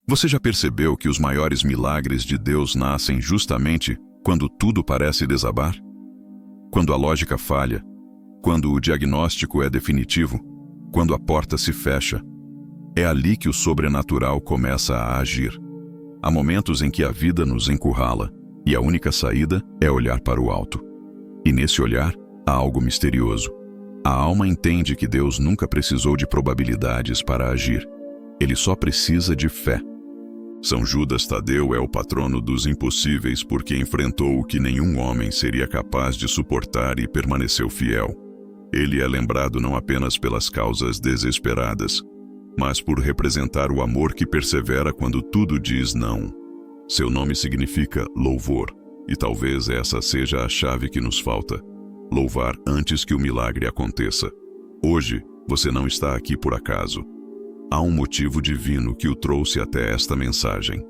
Você já percebeu que os maiores milagres de Deus nascem justamente quando tudo parece desabar? Quando a lógica falha, quando o diagnóstico é definitivo, quando a porta se fecha, é ali que o sobrenatural começa a agir. Há momentos em que a vida nos encurrala e a única saída é olhar para o alto. E nesse olhar, há algo misterioso. A alma entende que Deus nunca precisou de probabilidades para agir. Ele só precisa de fé. São Judas Tadeu é o patrono dos impossíveis porque enfrentou o que nenhum homem seria capaz de suportar e permaneceu fiel. Ele é lembrado não apenas pelas causas desesperadas, mas por representar o amor que persevera quando tudo diz não. Seu nome significa louvor, e talvez essa seja a chave que nos falta. Louvar antes que o milagre aconteça. Hoje, você não está aqui por acaso. Há um motivo divino que o trouxe até esta mensagem.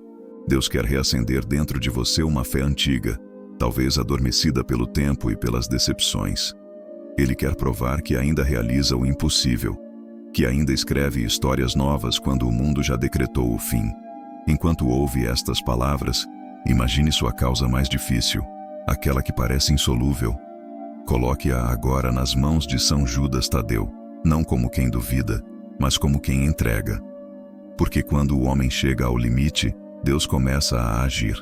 Deus quer reacender dentro de você uma fé antiga, talvez adormecida pelo tempo e pelas decepções. Ele quer provar que ainda realiza o impossível, que ainda escreve histórias novas quando o mundo já decretou o fim. Enquanto ouve estas palavras, imagine sua causa mais difícil, aquela que parece insolúvel. Coloque-a agora nas mãos de São Judas Tadeu, não como quem duvida, mas como quem entrega. Porque quando o homem chega ao limite, Deus começa a agir.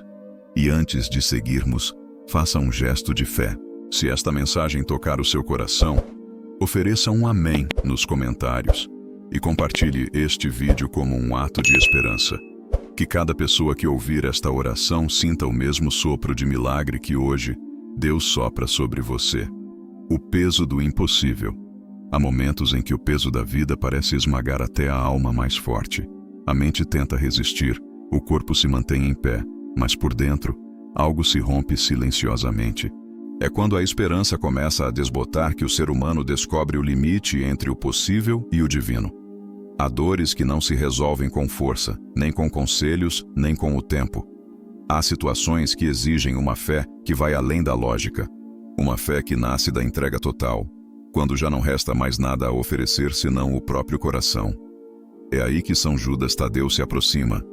E antes de seguirmos, faça um gesto de fé. Se esta mensagem tocar o seu coração, ofereça um amém nos comentários e compartilhe este vídeo como um ato de esperança. Que cada pessoa que ouvir esta oração sinta o mesmo sopro de milagre que hoje Deus sopra sobre você. O peso do impossível. Há momentos em que o peso da vida parece esmagar até a alma mais forte. A mente tenta resistir, o corpo se mantém em pé, mas por dentro, algo se rompe silenciosamente. É quando a esperança começa a desbotar que o ser humano descobre o limite entre o possível e o divino. Há dores que não se resolvem com força, nem com conselhos, nem com o tempo. Há situações que exigem uma fé que vai além da lógica. Uma fé que nasce da entrega total, quando já não resta mais nada a oferecer senão o próprio coração. É aí que São Judas Tadeu se aproxima.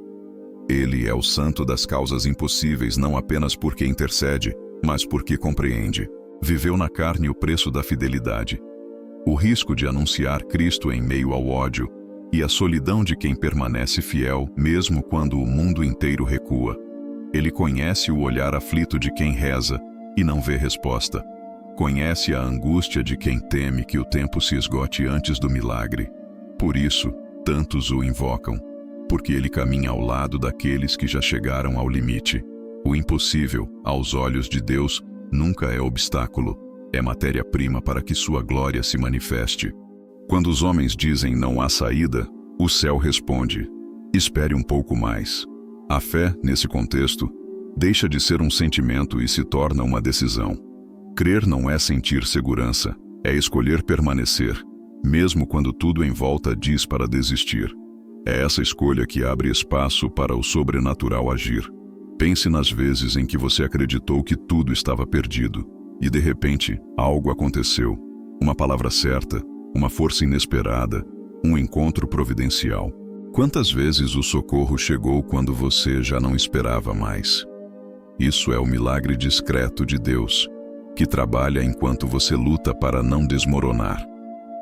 Ele é o santo das causas impossíveis não apenas porque intercede, mas porque compreende. Viveu na carne o preço da fidelidade, o risco de anunciar Cristo em meio ao ódio e a solidão de quem permanece fiel mesmo quando o mundo inteiro recua. Ele conhece o olhar aflito de quem reza e não vê resposta. Conhece a angústia de quem teme que o tempo se esgote antes do milagre. Por isso, tantos o invocam, porque ele caminha ao lado daqueles que já chegaram ao limite. O impossível, aos olhos de Deus, nunca é obstáculo, é matéria-prima para que sua glória se manifeste. Quando os homens dizem não há saída, o céu responde: espere um pouco mais. A fé, nesse contexto, deixa de ser um sentimento e se torna uma decisão. Crer não é sentir segurança, é escolher permanecer, mesmo quando tudo em volta diz para desistir. É essa escolha que abre espaço para o sobrenatural agir. Pense nas vezes em que você acreditou que tudo estava perdido, e de repente, algo aconteceu. Uma palavra certa, uma força inesperada, um encontro providencial. Quantas vezes o socorro chegou quando você já não esperava mais? Isso é o milagre discreto de Deus, que trabalha enquanto você luta para não desmoronar.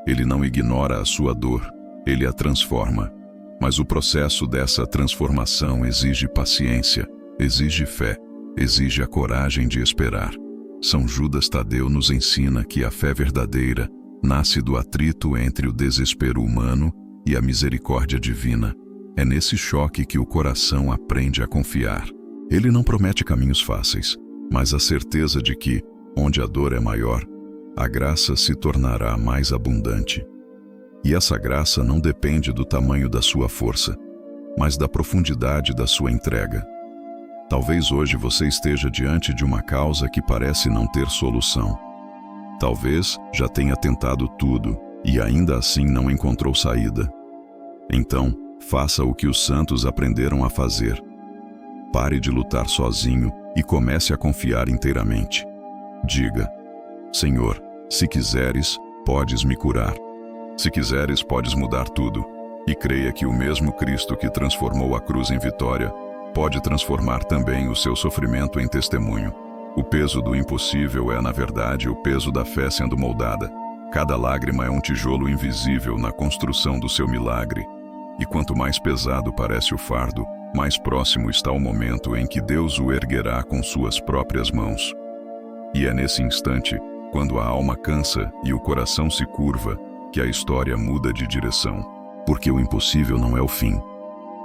Ele não ignora a sua dor, ele a transforma. Mas o processo dessa transformação exige paciência, exige fé, exige a coragem de esperar. São Judas Tadeu nos ensina que a fé verdadeira nasce do atrito entre o desespero humano e a misericórdia divina. É nesse choque que o coração aprende a confiar. Ele não promete caminhos fáceis, mas a certeza de que, onde a dor é maior, a graça se tornará mais abundante. E essa graça não depende do tamanho da sua força, mas da profundidade da sua entrega. Talvez hoje você esteja diante de uma causa que parece não ter solução. Talvez já tenha tentado tudo e ainda assim não encontrou saída. Então, faça o que os santos aprenderam a fazer. Pare de lutar sozinho e comece a confiar inteiramente. Diga: Senhor, se quiseres, podes me curar. Se quiseres, podes mudar tudo. E creia que o mesmo Cristo que transformou a cruz em vitória, pode transformar também o seu sofrimento em testemunho. O peso do impossível é, na verdade, o peso da fé sendo moldada. Cada lágrima é um tijolo invisível na construção do seu milagre. E quanto mais pesado parece o fardo, mais próximo está o momento em que Deus o erguerá com suas próprias mãos. E é nesse instante, quando a alma cansa e o coração se curva, que a história muda de direção. Porque o impossível não é o fim.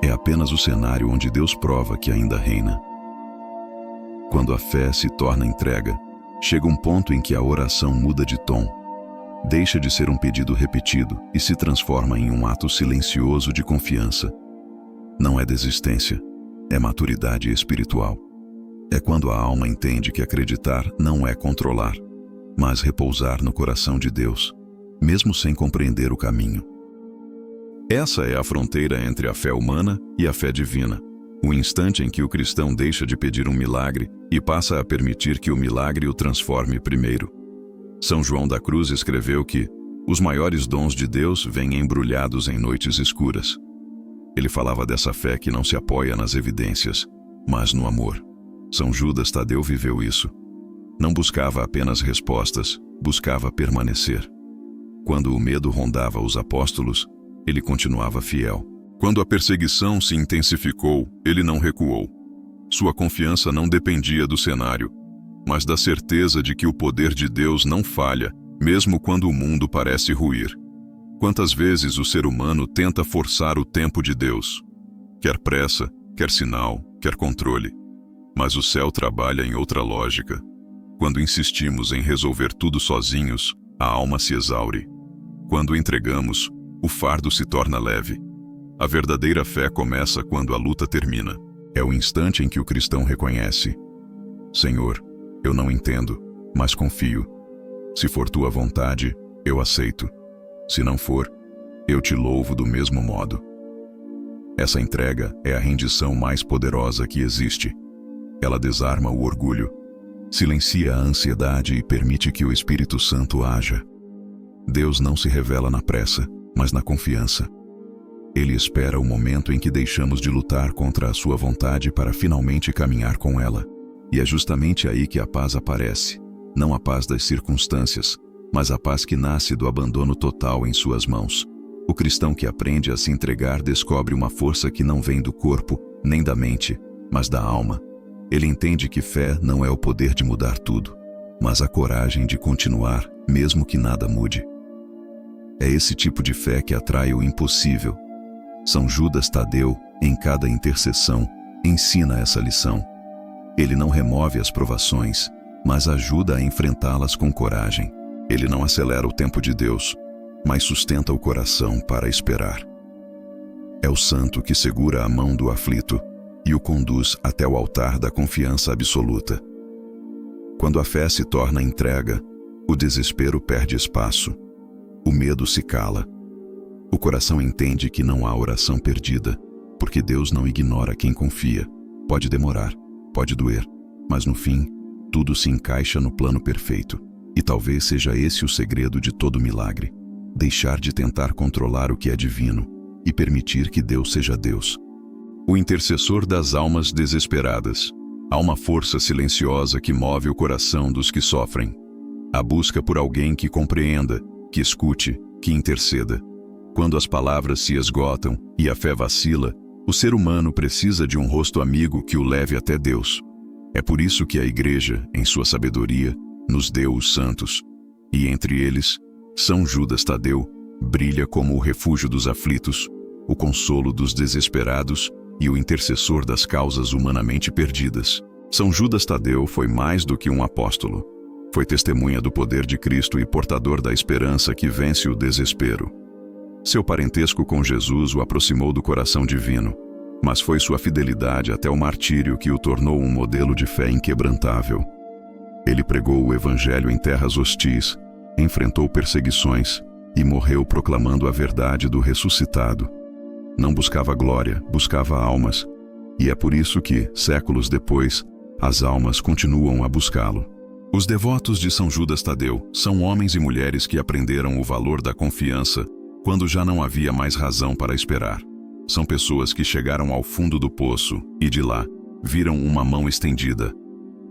É apenas o cenário onde Deus prova que ainda reina. Quando a fé se torna entrega, chega um ponto em que a oração muda de tom. Deixa de ser um pedido repetido e se transforma em um ato silencioso de confiança. Não é desistência, é maturidade espiritual. É quando a alma entende que acreditar não é controlar, mas repousar no coração de Deus, mesmo sem compreender o caminho. Essa é a fronteira entre a fé humana e a fé divina, o instante em que o cristão deixa de pedir um milagre e passa a permitir que o milagre o transforme primeiro. São João da Cruz escreveu que os maiores dons de Deus vêm embrulhados em noites escuras. Ele falava dessa fé que não se apoia nas evidências, mas no amor. São Judas Tadeu viveu isso. Não buscava apenas respostas, buscava permanecer. Quando o medo rondava os apóstolos, ele continuava fiel. Quando a perseguição se intensificou, ele não recuou. Sua confiança não dependia do cenário, mas da certeza de que o poder de Deus não falha, mesmo quando o mundo parece ruir. Quantas vezes o ser humano tenta forçar o tempo de Deus? Quer pressa, quer sinal, quer controle. Mas o céu trabalha em outra lógica. Quando insistimos em resolver tudo sozinhos, a alma se exaure. Quando entregamos, o fardo se torna leve. A verdadeira fé começa quando a luta termina. É o instante em que o cristão reconhece: Senhor, eu não entendo, mas confio. Se for tua vontade, eu aceito. Se não for, eu te louvo do mesmo modo. Essa entrega é a rendição mais poderosa que existe. Ela desarma o orgulho, silencia a ansiedade e permite que o Espírito Santo haja. Deus não se revela na pressa, mas na confiança. Ele espera o momento em que deixamos de lutar contra a sua vontade para finalmente caminhar com ela. E é justamente aí que a paz aparece. Não a paz das circunstâncias, mas a paz que nasce do abandono total em suas mãos. O cristão que aprende a se entregar descobre uma força que não vem do corpo, nem da mente, mas da alma. Ele entende que fé não é o poder de mudar tudo, mas a coragem de continuar, mesmo que nada mude. É esse tipo de fé que atrai o impossível. São Judas Tadeu, em cada intercessão, ensina essa lição. Ele não remove as provações, mas ajuda a enfrentá-las com coragem. Ele não acelera o tempo de Deus, mas sustenta o coração para esperar. É o santo que segura a mão do aflito e o conduz até o altar da confiança absoluta. Quando a fé se torna entrega, o desespero perde espaço. O medo se cala. O coração entende que não há oração perdida, porque Deus não ignora quem confia. Pode demorar, pode doer, mas no fim, tudo se encaixa no plano perfeito. E talvez seja esse o segredo de todo milagre: deixar de tentar controlar o que é divino e permitir que Deus seja Deus. O intercessor das almas desesperadas. Há uma força silenciosa que move o coração dos que sofrem. A busca por alguém que compreenda, que escute, que interceda. Quando as palavras se esgotam e a fé vacila, o ser humano precisa de um rosto amigo que o leve até Deus. É por isso que a Igreja, em sua sabedoria, nos deu os santos. E entre eles, São Judas Tadeu brilha como o refúgio dos aflitos, o consolo dos desesperados e o intercessor das causas humanamente perdidas. São Judas Tadeu foi mais do que um apóstolo. Foi testemunha do poder de Cristo e portador da esperança que vence o desespero. Seu parentesco com Jesus o aproximou do coração divino, mas foi sua fidelidade até o martírio que o tornou um modelo de fé inquebrantável. Ele pregou o Evangelho em terras hostis, enfrentou perseguições e morreu proclamando a verdade do ressuscitado. Não buscava glória, buscava almas, e é por isso que, séculos depois, as almas continuam a buscá-lo. Os devotos de São Judas Tadeu são homens e mulheres que aprenderam o valor da confiança quando já não havia mais razão para esperar. São pessoas que chegaram ao fundo do poço e de lá viram uma mão estendida,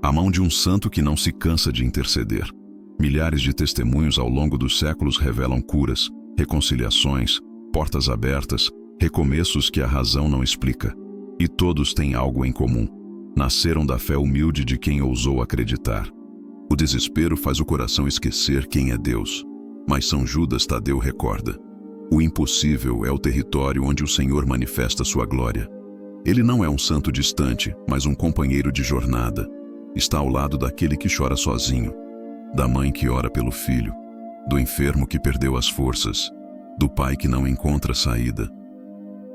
a mão de um santo que não se cansa de interceder. Milhares de testemunhos ao longo dos séculos revelam curas, reconciliações, portas abertas, recomeços que a razão não explica. E todos têm algo em comum. Nasceram da fé humilde de quem ousou acreditar. O desespero faz o coração esquecer quem é Deus. Mas São Judas Tadeu recorda: o impossível é o território onde o Senhor manifesta sua glória. Ele não é um santo distante, mas um companheiro de jornada. Está ao lado daquele que chora sozinho, da mãe que ora pelo filho, do enfermo que perdeu as forças, do pai que não encontra saída.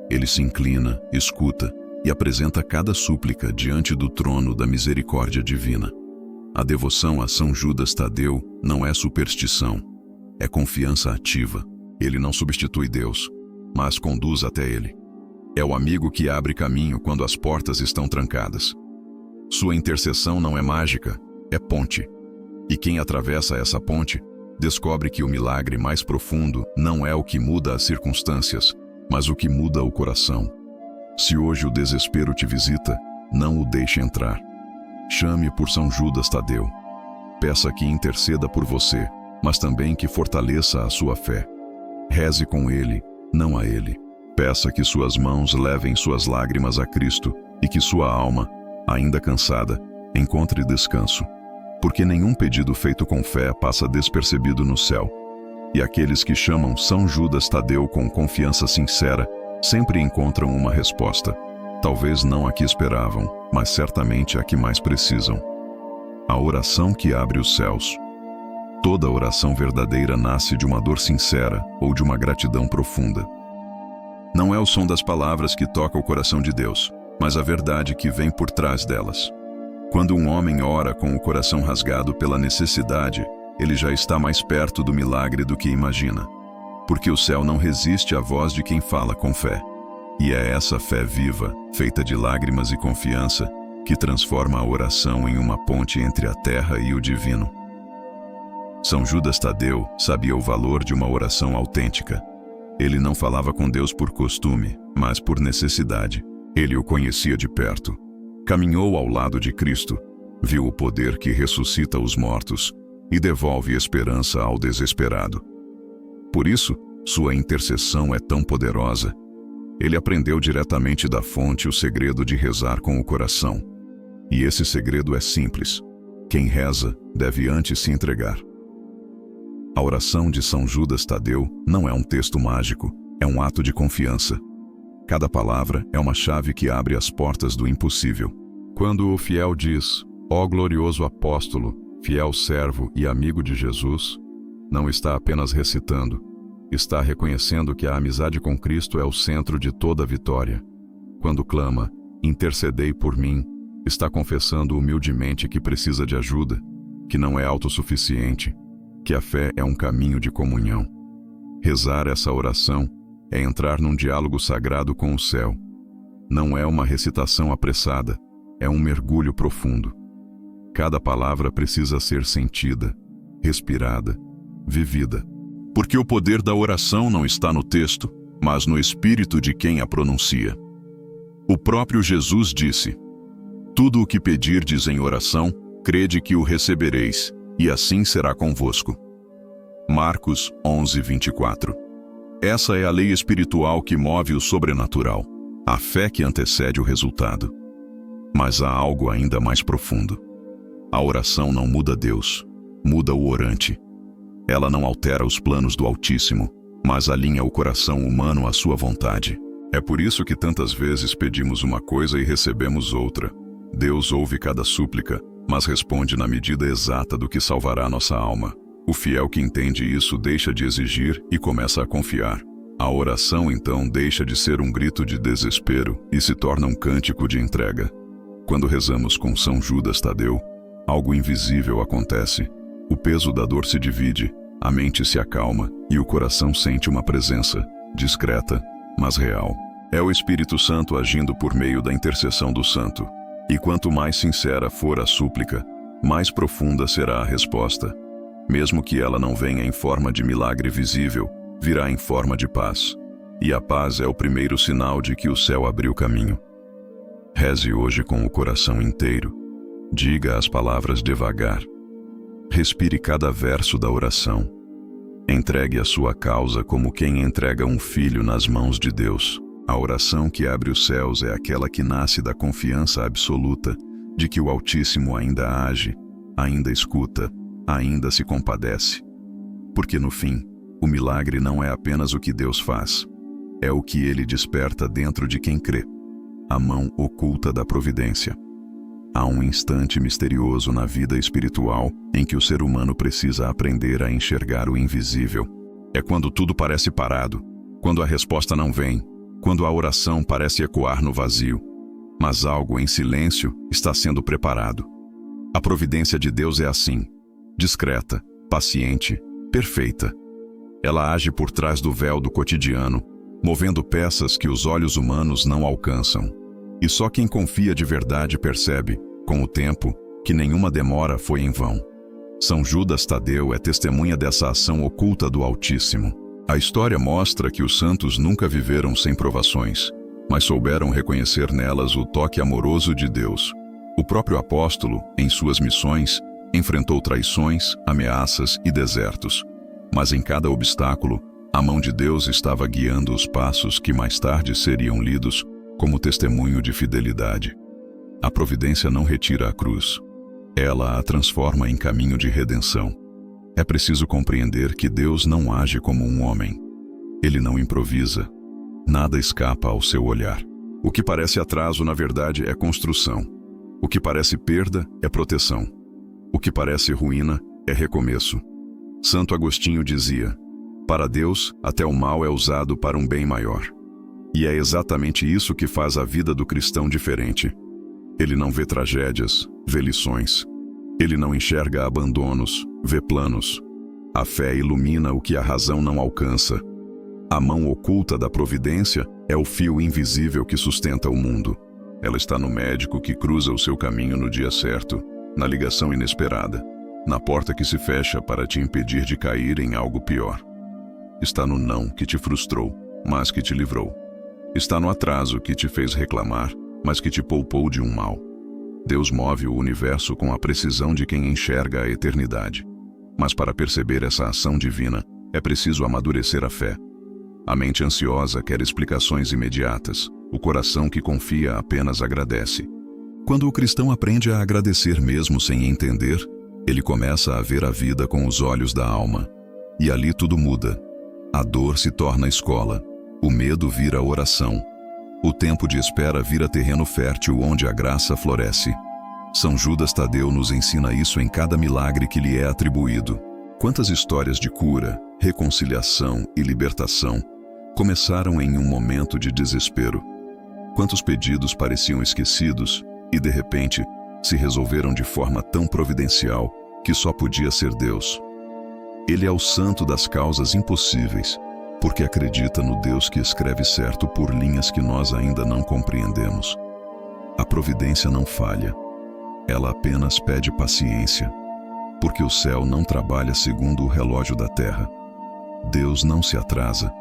Ele se inclina, escuta e apresenta cada súplica diante do trono da misericórdia divina. A devoção a São Judas Tadeu não é superstição, é confiança ativa. Ele não substitui Deus, mas conduz até Ele. É o amigo que abre caminho quando as portas estão trancadas. Sua intercessão não é mágica, é ponte. E quem atravessa essa ponte descobre que o milagre mais profundo não é o que muda as circunstâncias, mas o que muda o coração. Se hoje o desespero te visita, não o deixe entrar. Chame por São Judas Tadeu. Peça que interceda por você, mas também que fortaleça a sua fé. Reze com ele, não a ele. Peça que suas mãos levem suas lágrimas a Cristo e que sua alma, ainda cansada, encontre descanso. Porque nenhum pedido feito com fé passa despercebido no céu. E aqueles que chamam São Judas Tadeu com confiança sincera sempre encontram uma resposta. Talvez não a que esperavam, mas certamente a que mais precisam. A oração que abre os céus. Toda oração verdadeira nasce de uma dor sincera ou de uma gratidão profunda. Não é o som das palavras que toca o coração de Deus, mas a verdade que vem por trás delas. Quando um homem ora com o coração rasgado pela necessidade, ele já está mais perto do milagre do que imagina. Porque o céu não resiste à voz de quem fala com fé. E é essa fé viva, feita de lágrimas e confiança, que transforma a oração em uma ponte entre a terra e o divino. São Judas Tadeu sabia o valor de uma oração autêntica. Ele não falava com Deus por costume, mas por necessidade. Ele o conhecia de perto. Caminhou ao lado de Cristo, viu o poder que ressuscita os mortos e devolve esperança ao desesperado. Por isso, sua intercessão é tão poderosa. Ele aprendeu diretamente da fonte o segredo de rezar com o coração. E esse segredo é simples. Quem reza deve antes se entregar. A oração de São Judas Tadeu não é um texto mágico, é um ato de confiança. Cada palavra é uma chave que abre as portas do impossível. Quando o fiel diz: ó glorioso apóstolo, fiel servo e amigo de Jesus, não está apenas recitando, está reconhecendo que a amizade com Cristo é o centro de toda a vitória. Quando clama: intercedei por mim, está confessando humildemente que precisa de ajuda, que não é autossuficiente, que a fé é um caminho de comunhão. Rezar essa oração é entrar num diálogo sagrado com o céu. Não é uma recitação apressada, é um mergulho profundo. Cada palavra precisa ser sentida, respirada, vivida. Porque o poder da oração não está no texto, mas no espírito de quem a pronuncia. O próprio Jesus disse: tudo o que pedirdes em oração, crede que o recebereis, e assim será convosco. Marcos 11:24. Essa é a lei espiritual que move o sobrenatural, a fé que antecede o resultado. Mas há algo ainda mais profundo. A oração não muda Deus, muda o orante. Ela não altera os planos do Altíssimo, mas alinha o coração humano à sua vontade. É por isso que tantas vezes pedimos uma coisa e recebemos outra. Deus ouve cada súplica, mas responde na medida exata do que salvará nossa alma. O fiel que entende isso deixa de exigir e começa a confiar. A oração, então, deixa de ser um grito de desespero e se torna um cântico de entrega. Quando rezamos com São Judas Tadeu, algo invisível acontece. O peso da dor se divide, a mente se acalma e o coração sente uma presença, discreta, mas real. É o Espírito Santo agindo por meio da intercessão do santo. E quanto mais sincera for a súplica, mais profunda será a resposta. Mesmo que ela não venha em forma de milagre visível, virá em forma de paz. E a paz é o primeiro sinal de que o céu abriu caminho. Reze hoje com o coração inteiro. Diga as palavras devagar. Respire cada verso da oração. Entregue a sua causa como quem entrega um filho nas mãos de Deus. A oração que abre os céus é aquela que nasce da confiança absoluta de que o Altíssimo ainda age, ainda escuta, ainda se compadece. Porque no fim, o milagre não é apenas o que Deus faz, é o que Ele desperta dentro de quem crê, a mão oculta da providência. Há um instante misterioso na vida espiritual em que o ser humano precisa aprender a enxergar o invisível. É quando tudo parece parado, quando a resposta não vem, quando a oração parece ecoar no vazio, mas algo em silêncio está sendo preparado. A providência de Deus é assim, discreta, paciente, perfeita. Ela age por trás do véu do cotidiano, movendo peças que os olhos humanos não alcançam. E só quem confia de verdade percebe, com o tempo, que nenhuma demora foi em vão. São Judas Tadeu é testemunha dessa ação oculta do Altíssimo. A história mostra que os santos nunca viveram sem provações, mas souberam reconhecer nelas o toque amoroso de Deus. O próprio apóstolo, em suas missões, enfrentou traições, ameaças e desertos. Mas em cada obstáculo, a mão de Deus estava guiando os passos que mais tarde seriam lidos como testemunho de fidelidade. A providência não retira a cruz. Ela a transforma em caminho de redenção. É preciso compreender que Deus não age como um homem. Ele não improvisa. Nada escapa ao seu olhar. O que parece atraso, na verdade, é construção. O que parece perda é proteção. O que parece ruína é recomeço. Santo Agostinho dizia: para Deus, até o mal é usado para um bem maior. E é exatamente isso que faz a vida do cristão diferente. Ele não vê tragédias, vê lições. Ele não enxerga abandonos, vê planos. A fé ilumina o que a razão não alcança. A mão oculta da providência é o fio invisível que sustenta o mundo. Ela está no médico que cruza o seu caminho no dia certo, na ligação inesperada, na porta que se fecha para te impedir de cair em algo pior. Está no não que te frustrou, mas que te livrou. Está no atraso que te fez reclamar, mas que te poupou de um mal. Deus move o universo com a precisão de quem enxerga a eternidade. Mas para perceber essa ação divina, é preciso amadurecer a fé. A mente ansiosa quer explicações imediatas. O coração que confia apenas agradece. Quando o cristão aprende a agradecer mesmo sem entender, ele começa a ver a vida com os olhos da alma. E ali tudo muda. A dor se torna escola. O medo vira oração. O tempo de espera vira terreno fértil onde a graça floresce. São Judas Tadeu nos ensina isso em cada milagre que lhe é atribuído. Quantas histórias de cura, reconciliação e libertação começaram em um momento de desespero. Quantos pedidos pareciam esquecidos e, de repente, se resolveram de forma tão providencial que só podia ser Deus. Ele é o santo das causas impossíveis, porque acredita no Deus que escreve certo por linhas que nós ainda não compreendemos. A providência não falha. Ela apenas pede paciência, porque o céu não trabalha segundo o relógio da terra. Deus não se atrasa.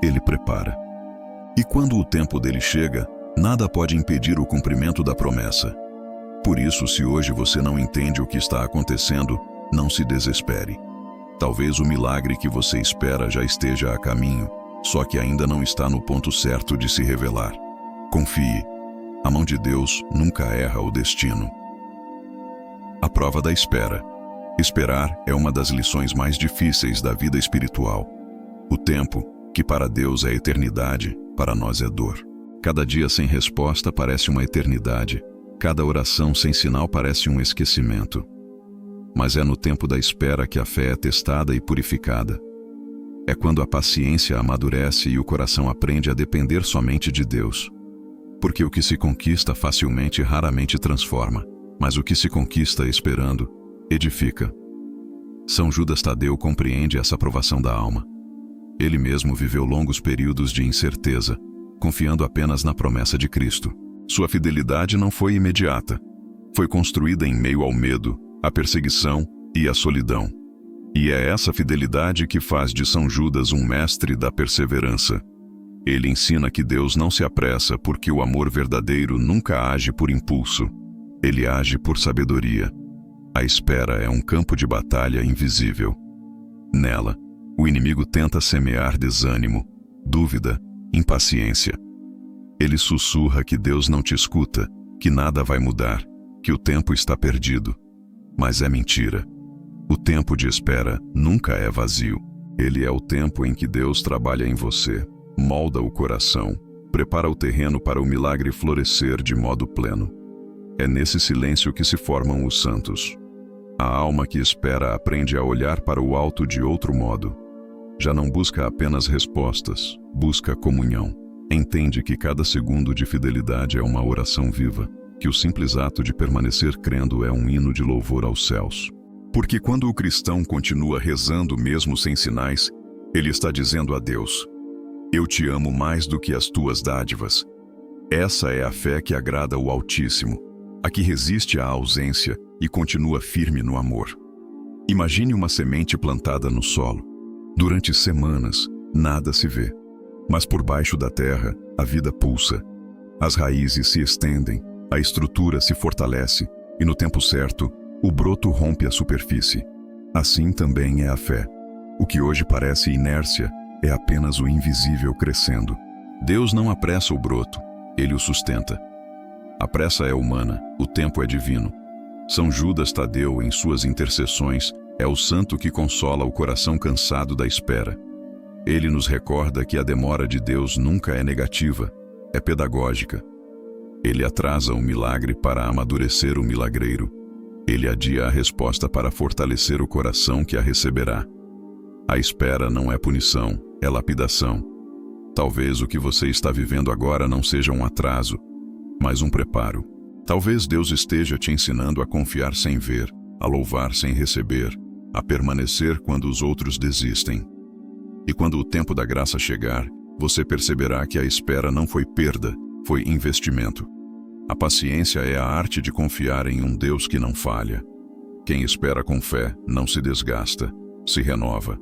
Ele prepara. E quando o tempo dele chega, nada pode impedir o cumprimento da promessa. Por isso, se hoje você não entende o que está acontecendo, não se desespere. Talvez o milagre que você espera já esteja a caminho, só que ainda não está no ponto certo de se revelar. Confie. A mão de Deus nunca erra o destino. A prova da espera. Esperar é uma das lições mais difíceis da vida espiritual. O tempo, que para Deus é eternidade, para nós é dor. Cada dia sem resposta parece uma eternidade. Cada oração sem sinal parece um esquecimento. Mas é no tempo da espera que a fé é testada e purificada. É quando a paciência amadurece e o coração aprende a depender somente de Deus. Porque o que se conquista facilmente raramente transforma, mas o que se conquista esperando, edifica. São Judas Tadeu compreende essa provação da alma. Ele mesmo viveu longos períodos de incerteza, confiando apenas na promessa de Cristo. Sua fidelidade não foi imediata. Foi construída em meio ao medo, a perseguição e a solidão. E é essa fidelidade que faz de São Judas um mestre da perseverança. Ele ensina que Deus não se apressa porque o amor verdadeiro nunca age por impulso. Ele age por sabedoria. A espera é um campo de batalha invisível. Nela, o inimigo tenta semear desânimo, dúvida, impaciência. Ele sussurra que Deus não te escuta, que nada vai mudar, que o tempo está perdido. Mas é mentira. O tempo de espera nunca é vazio. Ele é o tempo em que Deus trabalha em você, molda o coração, prepara o terreno para o milagre florescer de modo pleno. É nesse silêncio que se formam os santos. A alma que espera aprende a olhar para o alto de outro modo. Já não busca apenas respostas, busca comunhão. Entende que cada segundo de fidelidade é uma oração viva, que o simples ato de permanecer crendo é um hino de louvor aos céus. Porque quando o cristão continua rezando mesmo sem sinais, ele está dizendo a Deus: eu te amo mais do que as tuas dádivas. Essa é a fé que agrada o Altíssimo, a que resiste à ausência e continua firme no amor. Imagine uma semente plantada no solo. Durante semanas, nada se vê. Mas por baixo da terra, a vida pulsa. As raízes se estendem, a estrutura se fortalece e no tempo certo, o broto rompe a superfície. Assim também é a fé. O que hoje parece inércia é apenas o invisível crescendo. Deus não apressa o broto, ele o sustenta. A pressa é humana, o tempo é divino. São Judas Tadeu, em suas intercessões, é o santo que consola o coração cansado da espera. Ele nos recorda que a demora de Deus nunca é negativa, é pedagógica. Ele atrasa o milagre para amadurecer o milagreiro. Ele adia a resposta para fortalecer o coração que a receberá. A espera não é punição, é lapidação. Talvez o que você está vivendo agora não seja um atraso, mas um preparo. Talvez Deus esteja te ensinando a confiar sem ver, a louvar sem receber, a permanecer quando os outros desistem. E quando o tempo da graça chegar, você perceberá que a espera não foi perda, foi investimento. A paciência é a arte de confiar em um Deus que não falha. Quem espera com fé não se desgasta, se renova.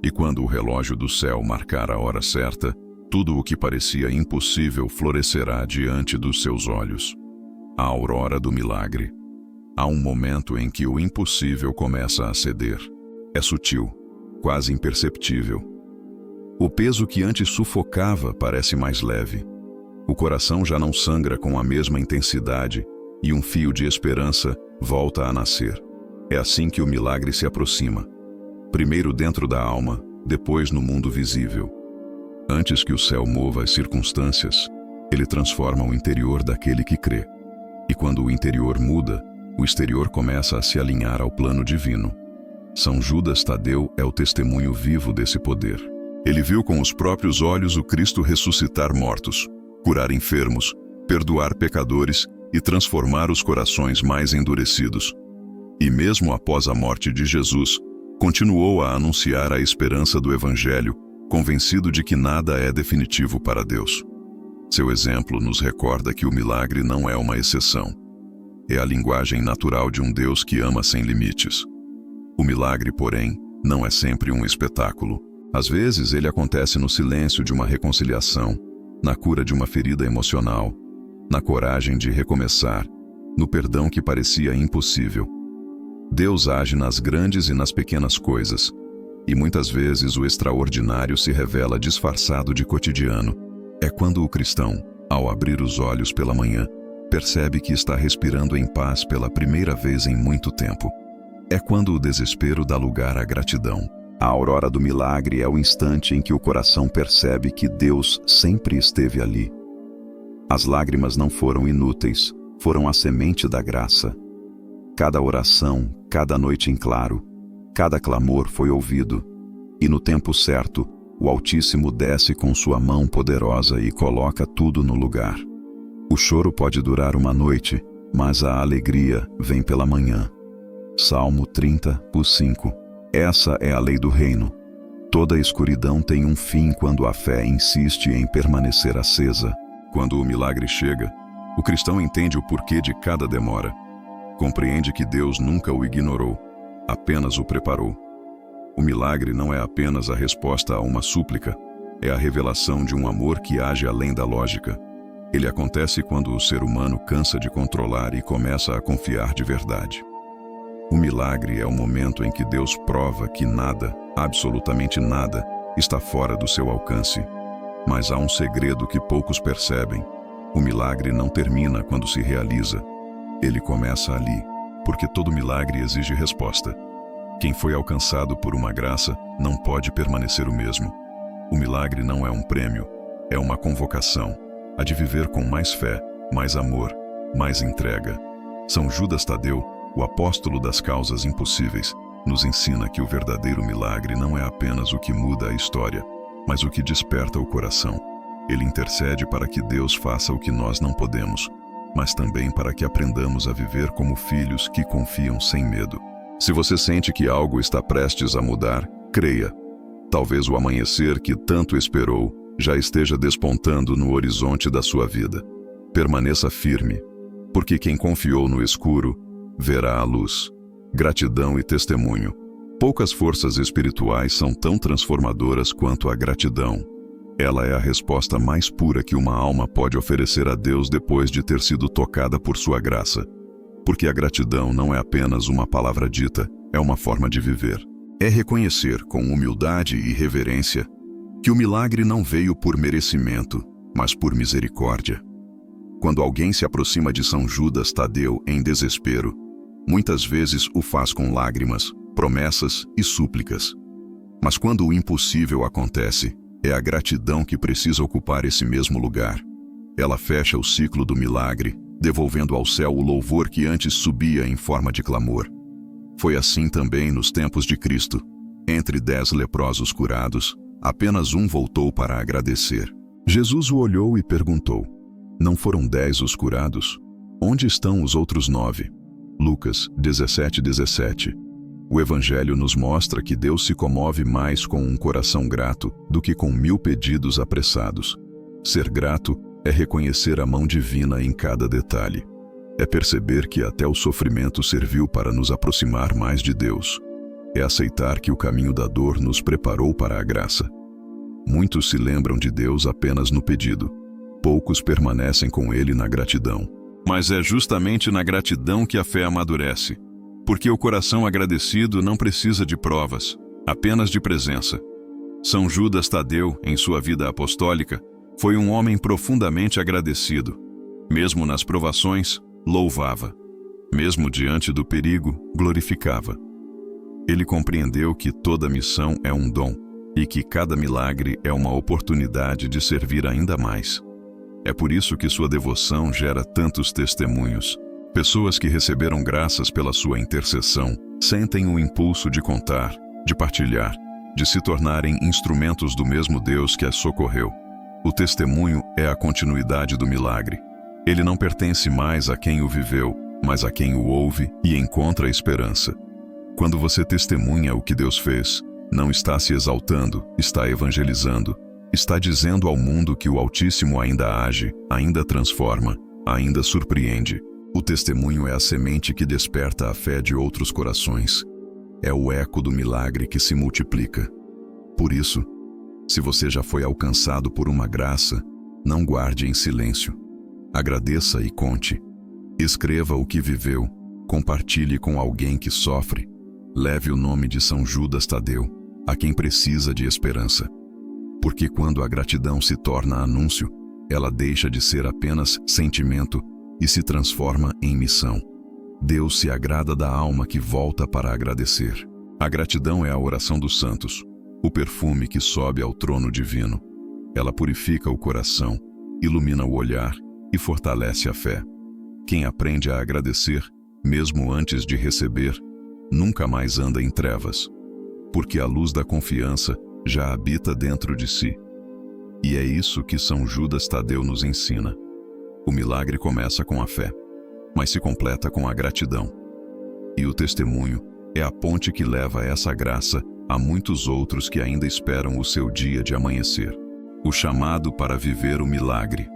E quando o relógio do céu marcar a hora certa, tudo o que parecia impossível florescerá diante dos seus olhos. A aurora do milagre. Há um momento em que o impossível começa a ceder. É sutil, quase imperceptível. O peso que antes sufocava parece mais leve. O coração já não sangra com a mesma intensidade e um fio de esperança volta a nascer. É assim que o milagre se aproxima. Primeiro dentro da alma, depois no mundo visível. Antes que o céu mova as circunstâncias, ele transforma o interior daquele que crê. E quando o interior muda, o exterior começa a se alinhar ao plano divino. São Judas Tadeu é o testemunho vivo desse poder. Ele viu com os próprios olhos o Cristo ressuscitar mortos, curar enfermos, perdoar pecadores e transformar os corações mais endurecidos. E mesmo após a morte de Jesus, continuou a anunciar a esperança do Evangelho, convencido de que nada é definitivo para Deus. Seu exemplo nos recorda que o milagre não é uma exceção. É a linguagem natural de um Deus que ama sem limites. O milagre, porém, não é sempre um espetáculo. Às vezes ele acontece no silêncio de uma reconciliação, na cura de uma ferida emocional, na coragem de recomeçar, no perdão que parecia impossível. Deus age nas grandes e nas pequenas coisas, e muitas vezes o extraordinário se revela disfarçado de cotidiano. É quando o cristão, ao abrir os olhos pela manhã, percebe que está respirando em paz pela primeira vez em muito tempo. É quando o desespero dá lugar à gratidão. A aurora do milagre é o instante em que o coração percebe que Deus sempre esteve ali. As lágrimas não foram inúteis, foram a semente da graça. Cada oração, cada noite em claro, cada clamor foi ouvido. E no tempo certo, o Altíssimo desce com sua mão poderosa e coloca tudo no lugar. O choro pode durar uma noite, mas a alegria vem pela manhã. Salmo 30:5. Essa é a lei do reino. Toda escuridão tem um fim quando a fé insiste em permanecer acesa. Quando o milagre chega, o cristão entende o porquê de cada demora. Compreende que Deus nunca o ignorou, apenas o preparou. O milagre não é apenas a resposta a uma súplica, é a revelação de um amor que age além da lógica. Ele acontece quando o ser humano cansa de controlar e começa a confiar de verdade. O milagre é o momento em que Deus prova que nada, absolutamente nada, está fora do seu alcance. Mas há um segredo que poucos percebem. O milagre não termina quando se realiza. Ele começa ali, porque todo milagre exige resposta. Quem foi alcançado por uma graça não pode permanecer o mesmo. O milagre não é um prêmio, é uma convocação, a de viver com mais fé, mais amor, mais entrega. São Judas Tadeu, o apóstolo das causas impossíveis, nos ensina que o verdadeiro milagre não é apenas o que muda a história, mas o que desperta o coração. Ele intercede para que Deus faça o que nós não podemos, mas também para que aprendamos a viver como filhos que confiam sem medo. Se você sente que algo está prestes a mudar, creia. Talvez o amanhecer que tanto esperou já esteja despontando no horizonte da sua vida. Permaneça firme, porque quem confiou no escuro verá a luz. Gratidão e testemunho. Poucas forças espirituais são tão transformadoras quanto a gratidão. Ela é a resposta mais pura que uma alma pode oferecer a Deus depois de ter sido tocada por sua graça. Porque a gratidão não é apenas uma palavra dita, é uma forma de viver. É reconhecer com humildade e reverência que o milagre não veio por merecimento, mas por misericórdia. Quando alguém se aproxima de São Judas Tadeu em desespero, muitas vezes o faz com lágrimas, promessas e súplicas. Mas quando o impossível acontece, é a gratidão que precisa ocupar esse mesmo lugar. Ela fecha o ciclo do milagre, devolvendo ao céu o louvor que antes subia em forma de clamor. Foi assim também nos tempos de Cristo. Entre 10 leprosos curados, apenas um voltou para agradecer. Jesus o olhou e perguntou: não foram 10 os curados? Onde estão os outros 9? Lucas 17:17. O Evangelho nos mostra que Deus se comove mais com um coração grato do que com 1000 pedidos apressados. Ser grato é reconhecer a mão divina em cada detalhe. É perceber que até o sofrimento serviu para nos aproximar mais de Deus. É aceitar que o caminho da dor nos preparou para a graça. Muitos se lembram de Deus apenas no pedido. Poucos permanecem com Ele na gratidão. Mas é justamente na gratidão que a fé amadurece. Porque o coração agradecido não precisa de provas, apenas de presença. São Judas Tadeu, em sua vida apostólica, foi um homem profundamente agradecido. Mesmo nas provações, louvava. Mesmo diante do perigo, glorificava. Ele compreendeu que toda missão é um dom e que cada milagre é uma oportunidade de servir ainda mais. É por isso que sua devoção gera tantos testemunhos. Pessoas que receberam graças pela sua intercessão sentem o impulso de contar, de partilhar, de se tornarem instrumentos do mesmo Deus que as socorreu. O testemunho é a continuidade do milagre. Ele não pertence mais a quem o viveu, mas a quem o ouve e encontra esperança. Quando você testemunha o que Deus fez, não está se exaltando, está evangelizando, está dizendo ao mundo que o Altíssimo ainda age, ainda transforma, ainda surpreende. O testemunho é a semente que desperta a fé de outros corações. É o eco do milagre que se multiplica. Por isso, se você já foi alcançado por uma graça, não guarde em silêncio. Agradeça e conte. Escreva o que viveu, compartilhe com alguém que sofre. Leve o nome de São Judas Tadeu a quem precisa de esperança. Porque quando a gratidão se torna anúncio, ela deixa de ser apenas sentimento e se transforma em missão. Deus se agrada da alma que volta para agradecer. A gratidão é a oração dos santos, o perfume que sobe ao trono divino. Ela purifica o coração, ilumina o olhar e fortalece a fé. Quem aprende a agradecer, mesmo antes de receber, nunca mais anda em trevas, porque a luz da confiança já habita dentro de si. E é isso que São Judas Tadeu nos ensina. O milagre começa com a fé, mas se completa com a gratidão. E o testemunho é a ponte que leva essa graça a muitos outros que ainda esperam o seu dia de amanhecer. O chamado para viver o milagre.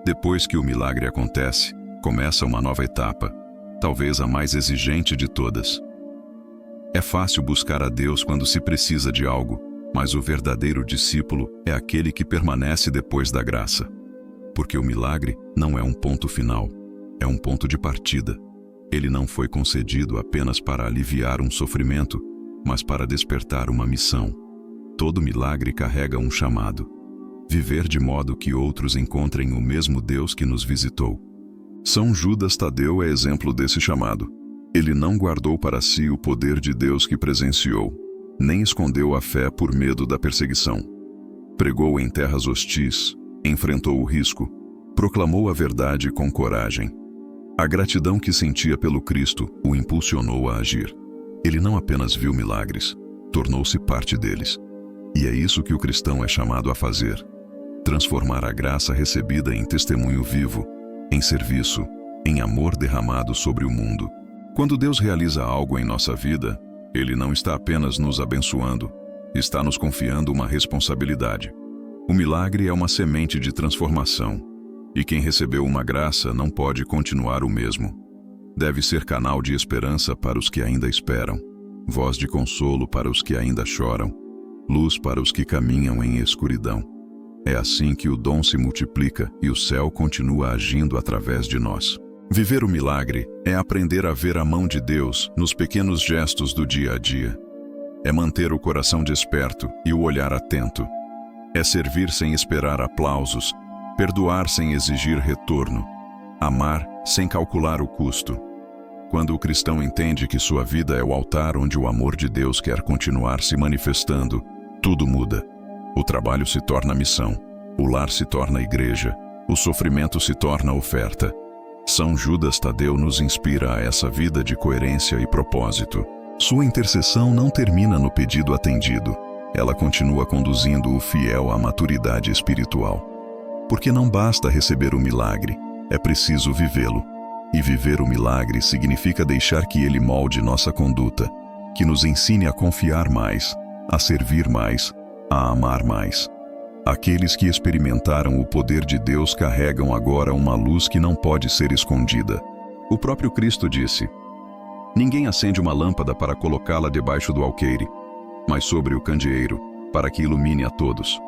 Depois que o milagre acontece, começa uma nova etapa, talvez a mais exigente de todas. É fácil buscar a Deus quando se precisa de algo, mas o verdadeiro discípulo é aquele que permanece depois da graça. Porque o milagre não é um ponto final, é um ponto de partida. Ele não foi concedido apenas para aliviar um sofrimento, mas para despertar uma missão. Todo milagre carrega um chamado: viver de modo que outros encontrem o mesmo Deus que nos visitou. São Judas Tadeu é exemplo desse chamado. Ele não guardou para si o poder de Deus que presenciou, nem escondeu a fé por medo da perseguição. Pregou em terras hostis, enfrentou o risco, proclamou a verdade com coragem. A gratidão que sentia pelo Cristo o impulsionou a agir. Ele não apenas viu milagres, tornou-se parte deles. E é isso que o cristão é chamado a fazer: transformar a graça recebida em testemunho vivo, em serviço, em amor derramado sobre o mundo. Quando Deus realiza algo em nossa vida, Ele não está apenas nos abençoando, está nos confiando uma responsabilidade. O milagre é uma semente de transformação, e quem recebeu uma graça não pode continuar o mesmo. Deve ser canal de esperança para os que ainda esperam, voz de consolo para os que ainda choram, luz para os que caminham em escuridão. É assim que o dom se multiplica e o céu continua agindo através de nós. Viver o milagre é aprender a ver a mão de Deus nos pequenos gestos do dia a dia. É manter o coração desperto e o olhar atento. É servir sem esperar aplausos, perdoar sem exigir retorno, amar sem calcular o custo. Quando o cristão entende que sua vida é o altar onde o amor de Deus quer continuar se manifestando, tudo muda. O trabalho se torna missão, o lar se torna igreja, o sofrimento se torna oferta. São Judas Tadeu nos inspira a essa vida de coerência e propósito. Sua intercessão não termina no pedido atendido. Ela continua conduzindo o fiel à maturidade espiritual. Porque não basta receber o milagre, é preciso vivê-lo. E viver o milagre significa deixar que ele molde nossa conduta, que nos ensine a confiar mais, a servir mais, a amar mais. Aqueles que experimentaram o poder de Deus carregam agora uma luz que não pode ser escondida. O próprio Cristo disse: ninguém acende uma lâmpada para colocá-la debaixo do alqueire, mas sobre o candeeiro, para que ilumine a todos.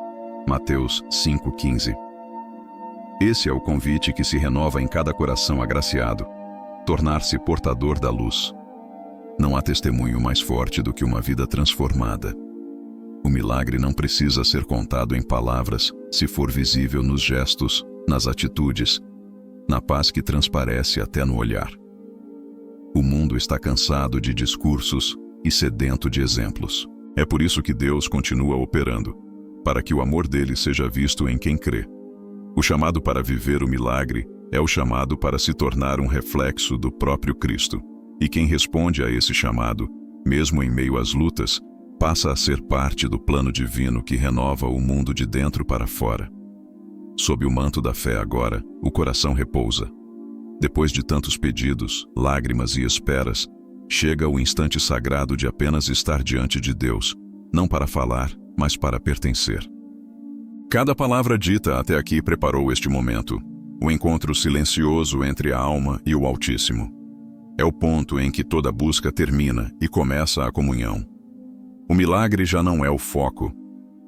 Mateus 5,15. Esse é o convite que se renova em cada coração agraciado: tornar-se portador da luz. Não há testemunho mais forte do que uma vida transformada. O milagre não precisa ser contado em palavras, se for visível nos gestos, nas atitudes, na paz que transparece até no olhar. O mundo está cansado de discursos e sedento de exemplos. É por isso que Deus continua operando, para que o amor dele seja visto em quem crê. O chamado para viver o milagre é o chamado para se tornar um reflexo do próprio Cristo. E quem responde a esse chamado, mesmo em meio às lutas, passa a ser parte do plano divino que renova o mundo de dentro para fora. Sob o manto da fé agora, o coração repousa. Depois de tantos pedidos, lágrimas e esperas, chega o instante sagrado de apenas estar diante de Deus, não para falar, mas para pertencer. Cada palavra dita até aqui preparou este momento, o encontro silencioso entre a alma e o Altíssimo. É o ponto em que toda busca termina e começa a comunhão. O milagre já não é o foco,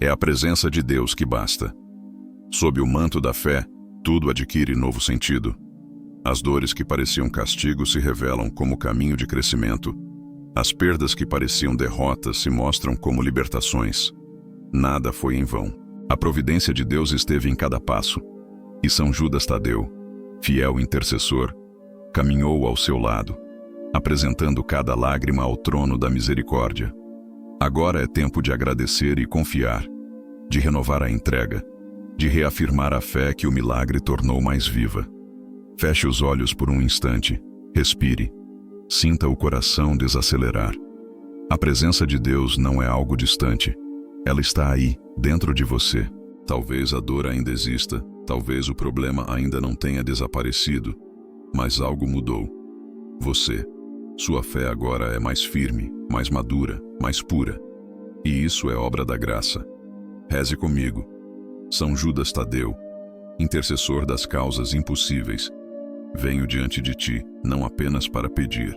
é a presença de Deus que basta. Sob o manto da fé, tudo adquire novo sentido. As dores que pareciam castigo se revelam como caminho de crescimento. As perdas que pareciam derrotas se mostram como libertações. Nada foi em vão. A providência de Deus esteve em cada passo. E São Judas Tadeu, fiel intercessor, caminhou ao seu lado, apresentando cada lágrima ao trono da misericórdia. Agora é tempo de agradecer e confiar, de renovar a entrega, de reafirmar a fé que o milagre tornou mais viva. Feche os olhos por um instante, respire, sinta o coração desacelerar. A presença de Deus não é algo distante, ela está aí, dentro de você. Talvez a dor ainda exista, talvez o problema ainda não tenha desaparecido, mas algo mudou. Você. Sua fé agora é mais firme, mais madura, mais pura. E isso é obra da graça. Reze comigo. São Judas Tadeu, intercessor das causas impossíveis, venho diante de ti, não apenas para pedir,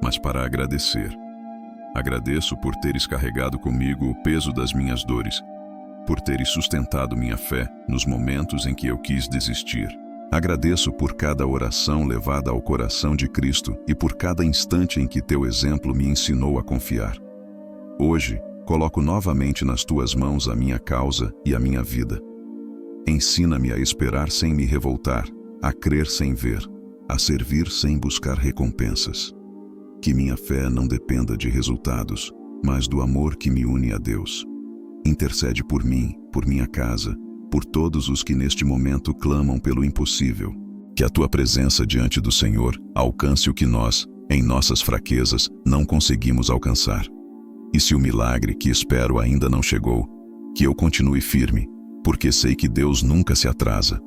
mas para agradecer. Agradeço por teres carregado comigo o peso das minhas dores, por teres sustentado minha fé nos momentos em que eu quis desistir. Agradeço por cada oração levada ao coração de Cristo e por cada instante em que teu exemplo me ensinou a confiar. Hoje, coloco novamente nas tuas mãos a minha causa e a minha vida. Ensina-me a esperar sem me revoltar, a crer sem ver, a servir sem buscar recompensas. Que minha fé não dependa de resultados, mas do amor que me une a Deus. Intercede por mim, por minha casa, por todos os que neste momento clamam pelo impossível. Que a tua presença diante do Senhor alcance o que nós, em nossas fraquezas, não conseguimos alcançar. E se o milagre que espero ainda não chegou, que eu continue firme, porque sei que Deus nunca se atrasa.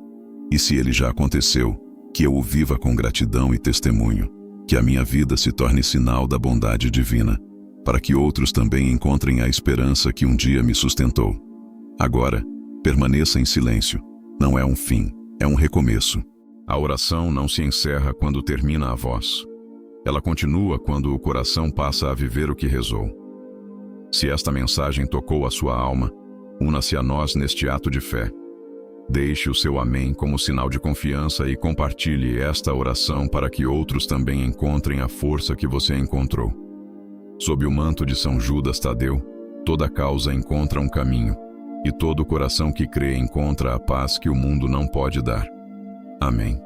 E se ele já aconteceu, que eu o viva com gratidão e testemunho, que a minha vida se torne sinal da bondade divina, para que outros também encontrem a esperança que um dia me sustentou. Agora, permaneça em silêncio. Não é um fim, é um recomeço. A oração não se encerra quando termina a voz. Ela continua quando o coração passa a viver o que rezou. Se esta mensagem tocou a sua alma, una-se a nós neste ato de fé. Deixe o seu amém como sinal de confiança e compartilhe esta oração para que outros também encontrem a força que você encontrou. Sob o manto de São Judas Tadeu, toda causa encontra um caminho, e todo coração que crê encontra a paz que o mundo não pode dar. Amém.